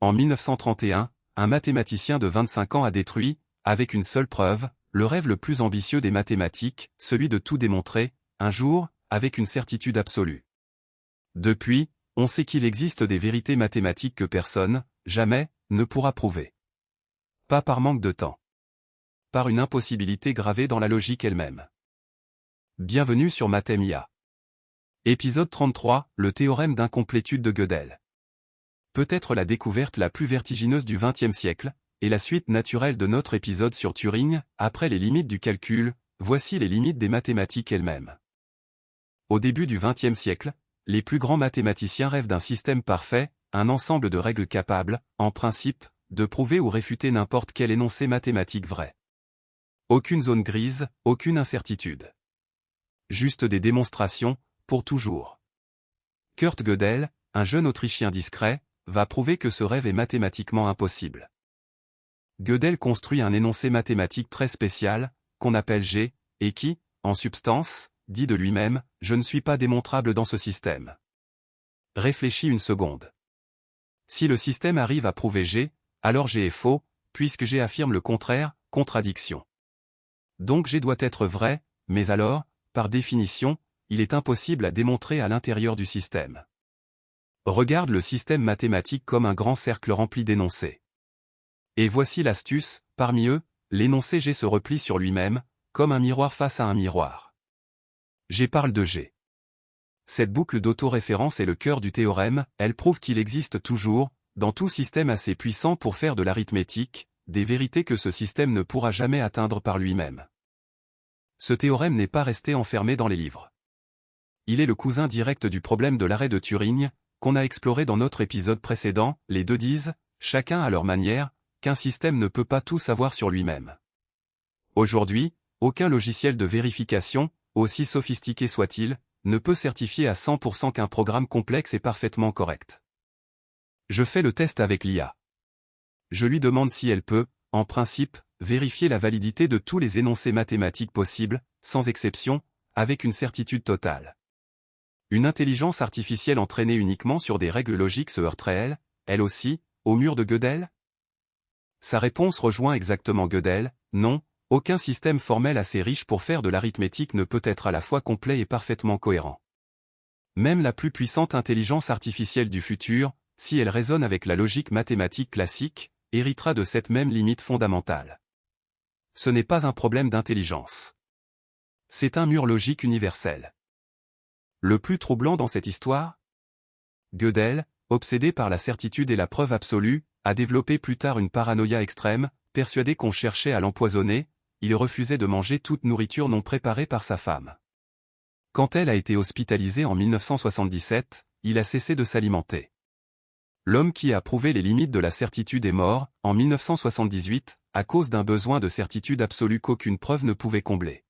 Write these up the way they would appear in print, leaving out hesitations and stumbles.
En 1931, un mathématicien de 25 ans a détruit, avec une seule preuve, le rêve le plus ambitieux des mathématiques, celui de tout démontrer, un jour, avec une certitude absolue. Depuis, on sait qu'il existe des vérités mathématiques que personne, jamais, ne pourra prouver. Pas par manque de temps. Par une impossibilité gravée dans la logique elle-même. Bienvenue sur Mathémia. Épisode 33, le théorème d'incomplétude de Gödel. Peut-être la découverte la plus vertigineuse du XXe siècle, et la suite naturelle de notre épisode sur Turing, après les limites du calcul, voici les limites des mathématiques elles-mêmes. Au début du XXe siècle, les plus grands mathématiciens rêvent d'un système parfait, un ensemble de règles capables, en principe, de prouver ou réfuter n'importe quel énoncé mathématique vrai. Aucune zone grise, aucune incertitude. Juste des démonstrations, pour toujours. Kurt Gödel, un jeune Autrichien discret, va prouver que ce rêve est mathématiquement impossible. Gödel construit un énoncé mathématique très spécial, qu'on appelle G, et qui, en substance, dit de lui-même, « Je ne suis pas démontrable dans ce système ». Réfléchis une seconde. Si le système arrive à prouver G, alors G est faux, puisque G affirme le contraire, contradiction. Donc G doit être vrai, mais alors, par définition, il est impossible à démontrer à l'intérieur du système. Regarde le système mathématique comme un grand cercle rempli d'énoncés. Et voici l'astuce, parmi eux, l'énoncé G se replie sur lui-même, comme un miroir face à un miroir. G parle de G. Cette boucle d'autoréférence est le cœur du théorème, elle prouve qu'il existe toujours, dans tout système assez puissant pour faire de l'arithmétique, des vérités que ce système ne pourra jamais atteindre par lui-même. Ce théorème n'est pas resté enfermé dans les livres. Il est le cousin direct du problème de l'arrêt de Turing, qu'on a exploré dans notre épisode précédent. Les deux disent, chacun à leur manière, qu'un système ne peut pas tout savoir sur lui-même. Aujourd'hui, aucun logiciel de vérification, aussi sophistiqué soit-il, ne peut certifier à 100% qu'un programme complexe est parfaitement correct. Je fais le test avec l'IA. Je lui demande si elle peut, en principe, vérifier la validité de tous les énoncés mathématiques possibles, sans exception, avec une certitude totale. Une intelligence artificielle entraînée uniquement sur des règles logiques se heurterait elle aussi, au mur de Gödel? Sa réponse rejoint exactement Gödel, non, aucun système formel assez riche pour faire de l'arithmétique ne peut être à la fois complet et parfaitement cohérent. Même la plus puissante intelligence artificielle du futur, si elle raisonne avec la logique mathématique classique, héritera de cette même limite fondamentale. Ce n'est pas un problème d'intelligence. C'est un mur logique universel. Le plus troublant dans cette histoire? Gödel, obsédé par la certitude et la preuve absolue, a développé plus tard une paranoïa extrême, persuadé qu'on cherchait à l'empoisonner, il refusait de manger toute nourriture non préparée par sa femme. Quand elle a été hospitalisée en 1977, il a cessé de s'alimenter. L'homme qui a prouvé les limites de la certitude est mort, en 1978, à cause d'un besoin de certitude absolue qu'aucune preuve ne pouvait combler.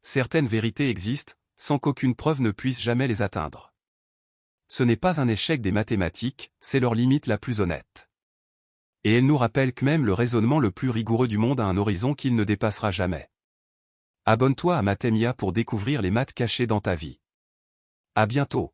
Certaines vérités existent, sans qu'aucune preuve ne puisse jamais les atteindre. Ce n'est pas un échec des mathématiques, c'est leur limite la plus honnête. Et elle nous rappelle que même le raisonnement le plus rigoureux du monde a un horizon qu'il ne dépassera jamais. Abonne-toi à Mathémia pour découvrir les maths cachées dans ta vie. À bientôt.